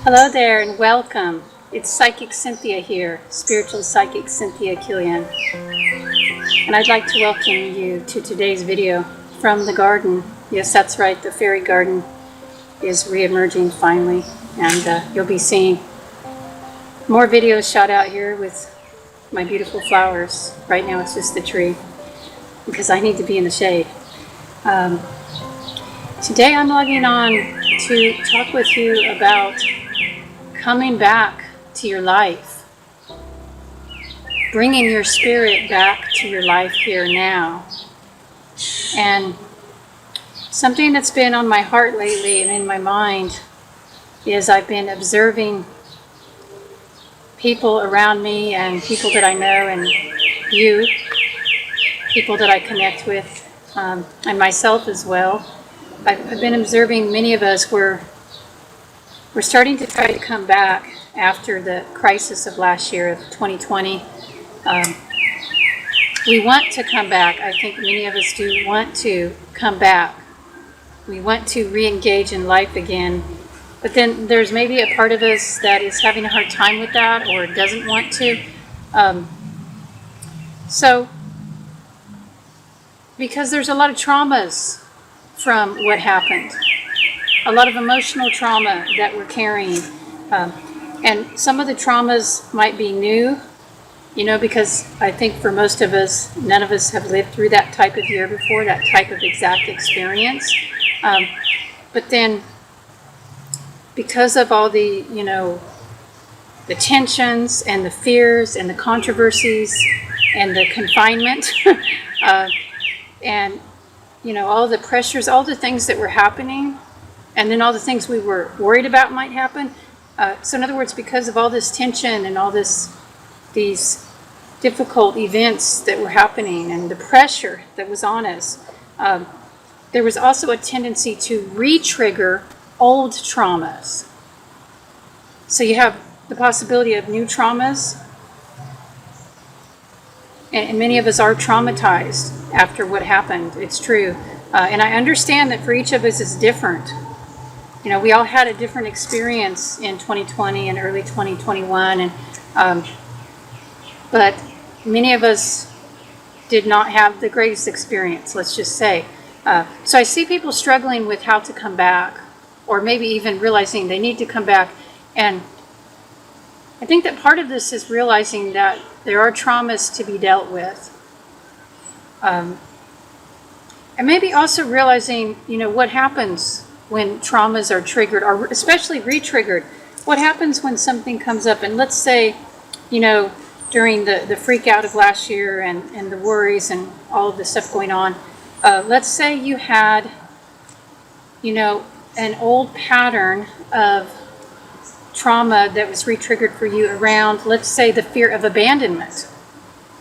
Hello there and welcome. It's Psychic Cynthia here, Spiritual Psychic Cynthia Killian. And I'd like to welcome you to today's video from the garden. Yes, that's right, the fairy garden is re-emerging finally. And you'll be seeing more videos shot out here with my beautiful flowers. Right now it's just the tree because I need to be in the shade. Today I'm logging on to talk with you about coming back to your life, bringing your spirit back to your life here now. And something that's been on my heart lately and in my mind is I've been observing people around me and people that I know and you, people that I connect with, and myself as well. I've been observing many of us we're starting to try to come back after the crisis of last year of 2020. We want to come back. I think many of us do want to come back. We want to re-engage in life again. But then there's maybe a part of us that is having a hard time with that or doesn't want to. So, because there's a lot of traumas from what happened. A lot of emotional trauma that we're carrying. And some of the traumas might be new, because I think for most of us, none of us have lived through that type of year before, that type of exact experience. But then, because of all the, the tensions and the fears and the controversies and the confinement, and, all the pressures, all the things that were happening, and then all the things we were worried about might happen. So in other words, because of all this tension and all these difficult events that were happening and the pressure that was on us, there was also a tendency to re-trigger old traumas. So you have the possibility of new traumas, and many of us are traumatized after what happened. It's true. And I understand that for each of us it's different. We all had a different experience in 2020 and early 2021, but many of us did not have the greatest experience, let's just say. So I see people struggling with how to come back, or maybe even realizing they need to come back. And I think that part of this is realizing that there are traumas to be dealt with. And maybe also realizing, what happens when traumas are triggered, or especially re-triggered. What happens when something comes up? And let's say, during the freak out of last year and the worries and all of the stuff going on, let's say you had, an old pattern of trauma that was re-triggered for you around, let's say, the fear of abandonment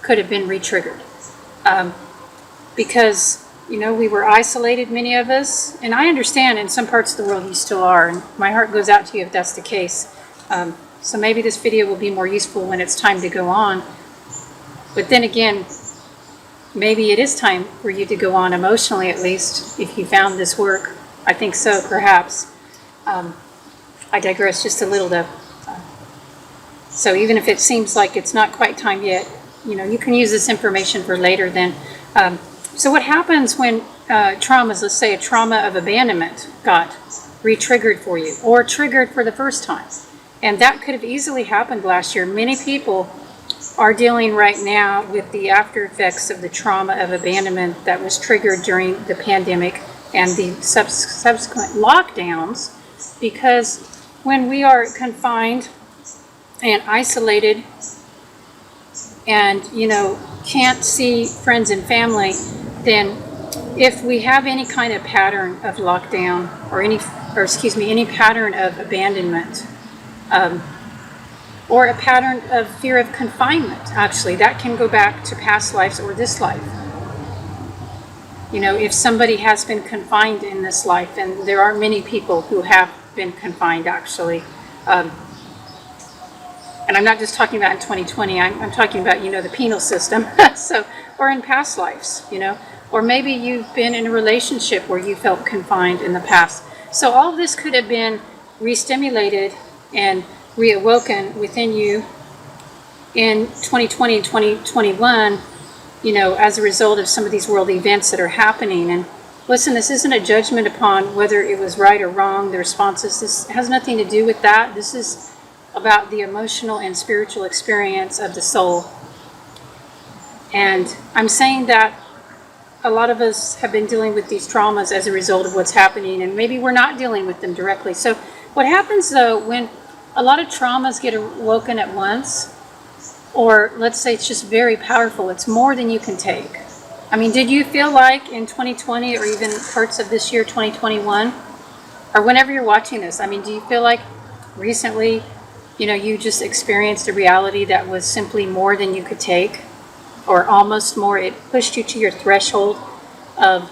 could have been re-triggered. Because we were isolated, many of us, and I understand in some parts of the world you still are, and my heart goes out to you if that's the case. So maybe this video will be more useful when it's time to go on. But then again, maybe it is time for you to go on emotionally, at least, if you found this work. I think so, perhaps. I digress just a little, though. So even if it seems like it's not quite time yet, you can use this information for later then. So what happens when traumas, let's say a trauma of abandonment got re-triggered for you, or triggered for the first time? And that could have easily happened last year. Many people are dealing right now with the after effects of the trauma of abandonment that was triggered during the pandemic and the subsequent lockdowns, because when we are confined and isolated and, can't see friends and family, then if we have any kind of pattern of lockdown or any pattern of abandonment, or a pattern of fear of confinement, actually, that can go back to past lives or this life. If somebody has been confined in this life, and there are many people who have been confined, actually, and I'm not just talking about in 2020, I'm talking about, the penal system, or in past lives, or maybe you've been in a relationship where you felt confined in the past. So all of this could have been re-stimulated and reawoken within you in 2020 and 2021, you know, as a result of some of these world events that are happening. And listen, this isn't a judgment upon whether it was right or wrong, the responses. This has nothing to do with that. This is about the emotional and spiritual experience of the soul. And I'm saying that a lot of us have been dealing with these traumas as a result of what's happening, and maybe we're not dealing with them directly. So what happens though, when a lot of traumas get awoken at once, or let's say it's just very powerful, it's more than you can take. I mean, did you feel like in 2020 or even parts of this year, 2021, or whenever you're watching this, I mean, do you feel like recently, you know, you just experienced a reality that was simply more than you could take, or almost more? It pushed you to your threshold of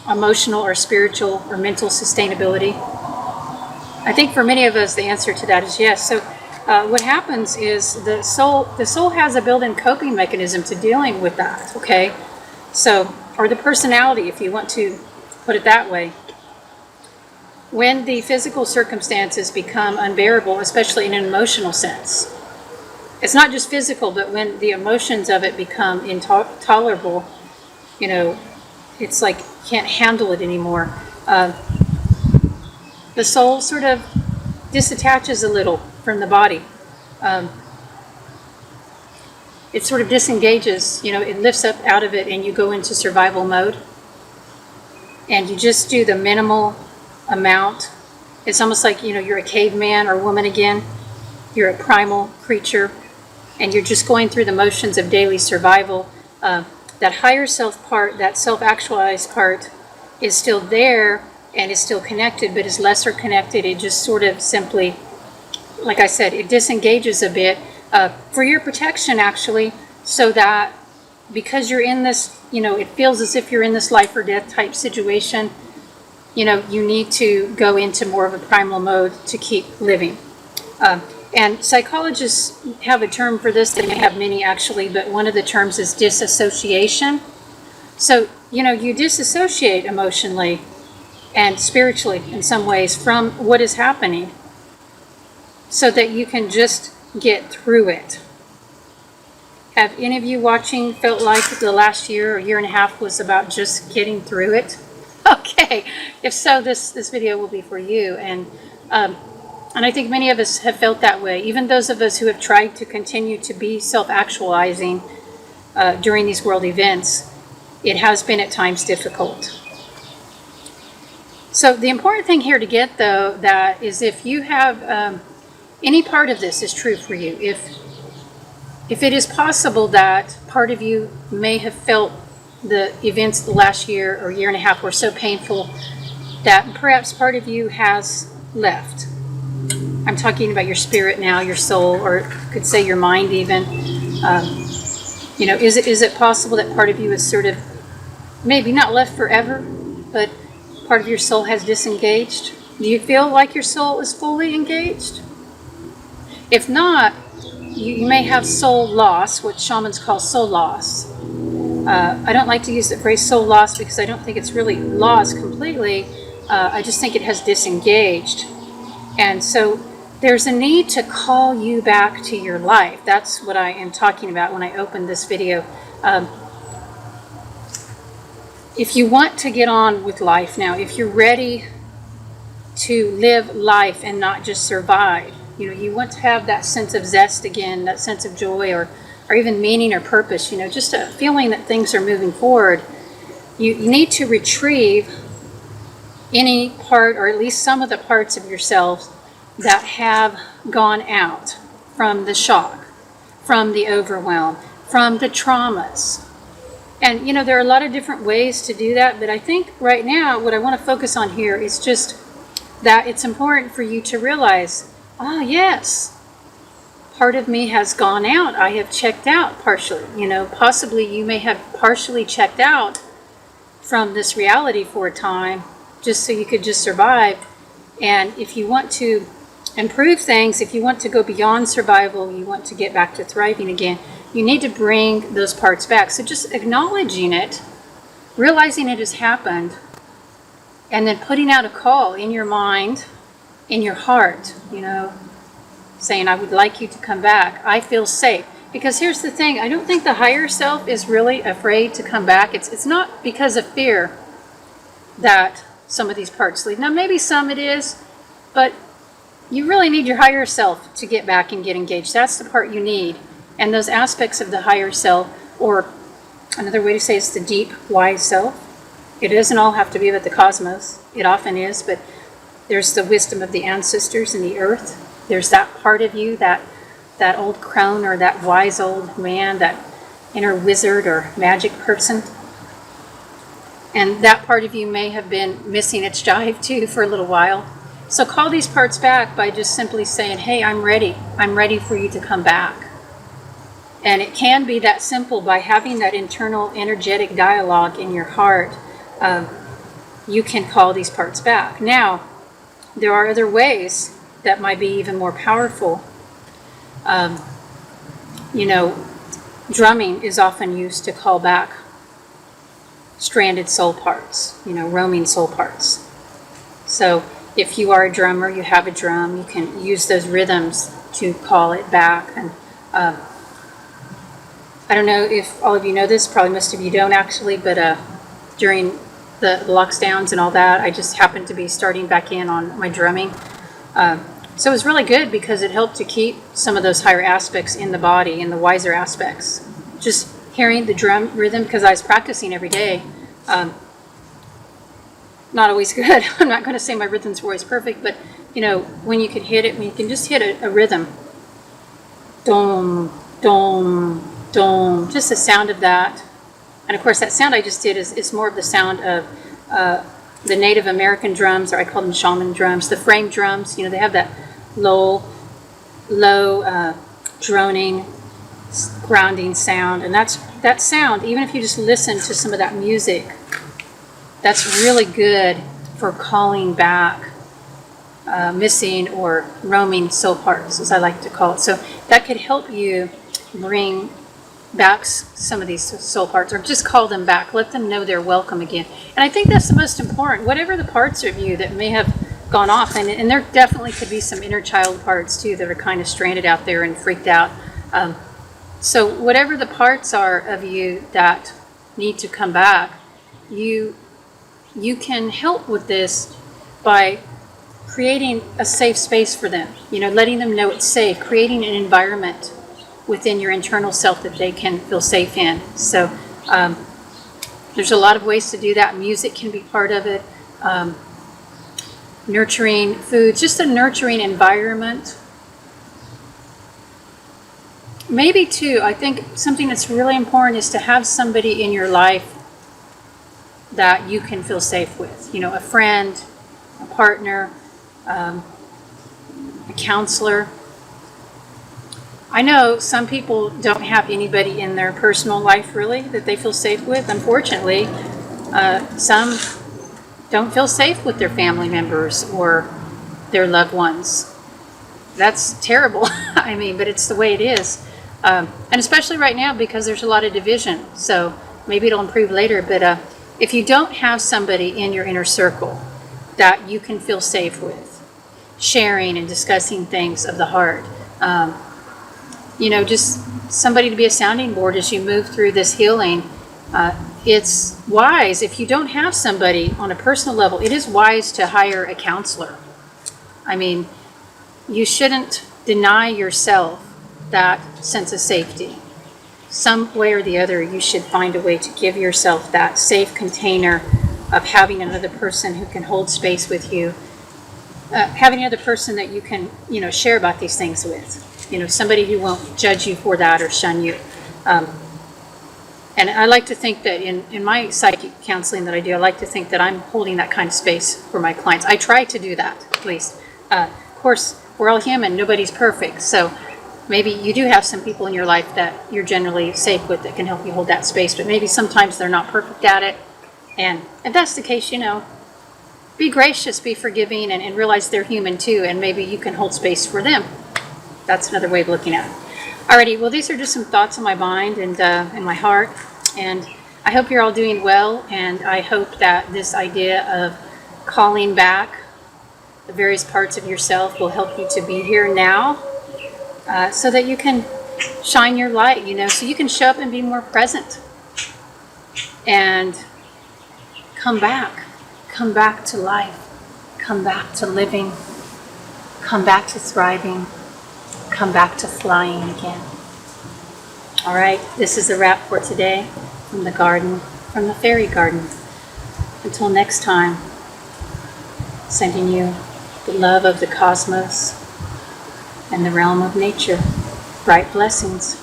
emotional or spiritual or mental sustainability? I think for many of us, the answer to that is yes. So what happens is the soul has a built-in coping mechanism to dealing with that, okay? So, or the personality, if you want to put it that way. When the physical circumstances become unbearable, especially in an emotional sense, it's not just physical, but when the emotions of it become intolerable, you know, it's like you can't handle it anymore. The soul sort of disattaches a little from the body. It sort of disengages, you know, it lifts up out of it, and you go into survival mode. And you just do the minimal amount. It's almost like, you know, you're a caveman or woman again. You're a primal creature, and you're just going through the motions of daily survival. That higher self part, that self-actualized part, is still there and is still connected, but is lesser connected. It just sort of simply, like I said, it disengages a bit for your protection, actually, so that because you're in this, you know, it feels as if you're in this life or death type situation, you know, you need to go into more of a primal mode to keep living. And psychologists have a term for this. They may have many, actually, but one of the terms is disassociation. So, you know, you disassociate emotionally and spiritually in some ways from what is happening so that you can just get through it. Have any of you watching felt like the last year or year and a half was about just getting through it? Okay, if so, this video will be for you. And I think many of us have felt that way, even those of us who have tried to continue to be self-actualizing during these world events. It has been at times difficult. So the important thing here to get, though, that is if you have any part of this is true for you, if it is possible that part of you may have felt the events the last year or year and a half were so painful that perhaps part of you has left. I'm talking about your spirit now, your soul, or could say your mind even. You know, is it possible that part of you is sort of maybe not left forever, but part of your soul has disengaged? Do you feel like your soul is fully engaged? If not, you may have soul loss, what shamans call soul loss. I don't like to use the phrase soul loss because I don't think it's really lost completely. I just think it has disengaged. And so there's a need to call you back to your life. That's what I am talking about when I opened this video. If you want to get on with life now, if you're ready to live life and not just survive, you know, you want to have that sense of zest again, that sense of joy, or even meaning or purpose, you know, just a feeling that things are moving forward, you need to retrieve any part, or at least some of the parts of yourself that have gone out from the shock, from the overwhelm, from the traumas. And, you know, there are a lot of different ways to do that, but I think right now what I want to focus on here is just that it's important for you to realize, oh, yes, part of me has gone out. I have checked out partially. You know, possibly you may have partially checked out from this reality for a time just so you could just survive. And if you want to improve things, if you want to go beyond survival, you want to get back to thriving again, you need to bring those parts back. So just acknowledging it, realizing it has happened, and then putting out a call in your mind in your heart, saying, I would like you to come back. I feel safe. Because here's the thing, I don't think the higher self is really afraid to come back. It's not because of fear that some of these parts leave. Now, maybe some it is, but you really need your higher self to get back and get engaged. That's the part you need. And those aspects of the higher self, or another way to say it's the deep, wise self. It doesn't all have to be about the cosmos. It often is, but there's the wisdom of the ancestors in the earth. There's that part of you, that old crone or that wise old man, that inner wizard or magic person. And that part of you may have been missing its jive too for a little while. So call these parts back by just simply saying, hey, I'm ready. I'm ready for you to come back. And it can be that simple by having that internal energetic dialogue in your heart. You can call these parts back. Now, there are other ways that might be even more powerful. Drumming is often used to call back stranded soul parts, roaming soul parts. So if you are a drummer, you have a drum, you can use those rhythms to call it back. And I don't know if all of you know this, probably most of you don't actually, but during the lockdowns and all that, I just happened to be starting back in on my drumming. So it was really good because it helped to keep some of those higher aspects in the body, in the wiser aspects. Just hearing the drum rhythm, because I was practicing every day. Not always good. I'm not going to say my rhythms were always perfect, but when you can hit it, when you can just hit a rhythm, dom, dom, dom, just the sound of that. And of course, that sound I just did is more of the sound of the Native American drums, or I call them shaman drums, the frame drums. They have that low, droning, grounding sound. And that sound, even if you just listen to some of that music, that's really good for calling back missing or roaming soul parts, as I like to call it. So that could help you bring back some of these soul parts, or just call them back. Let them know they're welcome again. And I think that's the most important. Whatever the parts of you that may have gone off, and there definitely could be some inner child parts too that are kind of stranded out there and freaked out. So whatever the parts are of you that need to come back, you can help with this by creating a safe space for them, letting them know it's safe, creating an environment within your internal self that they can feel safe in. So there's a lot of ways to do that. Music can be part of it. Nurturing foods, just a nurturing environment. Maybe too, I think something that's really important is to have somebody in your life that you can feel safe with. A friend, a partner, a counselor. I know some people don't have anybody in their personal life really that they feel safe with. Unfortunately, some don't feel safe with their family members or their loved ones. That's terrible. But it's the way it is. And especially right now because there's a lot of division. So maybe it'll improve later. But if you don't have somebody in your inner circle that you can feel safe with, sharing and discussing things of the heart, just somebody to be a sounding board as you move through this healing. It's wise, if you don't have somebody on a personal level, it is wise to hire a counselor. You shouldn't deny yourself that sense of safety. Some way or the other, you should find a way to give yourself that safe container of having another person who can hold space with you, having another person that you can, share about these things with. Somebody who won't judge you for that or shun you. And I like to think that in my psychic counseling that I do, I like to think that I'm holding that kind of space for my clients. I try to do that, at least. Of course, we're all human. Nobody's perfect. So maybe you do have some people in your life that you're generally safe with that can help you hold that space. But maybe sometimes they're not perfect at it. And if that's the case, be gracious, be forgiving, and realize they're human too. And maybe you can hold space for them. That's another way of looking at it. Alrighty, well, these are just some thoughts on my mind and in my heart, and I hope you're all doing well, and I hope that this idea of calling back the various parts of yourself will help you to be here now, so that you can shine your light, so you can show up and be more present. And come back to life, come back to living, come back to thriving, come back to flying again. All right, this is the wrap for today from the garden, from the fairy garden. Until next time, sending you the love of the cosmos and the realm of nature. Bright blessings.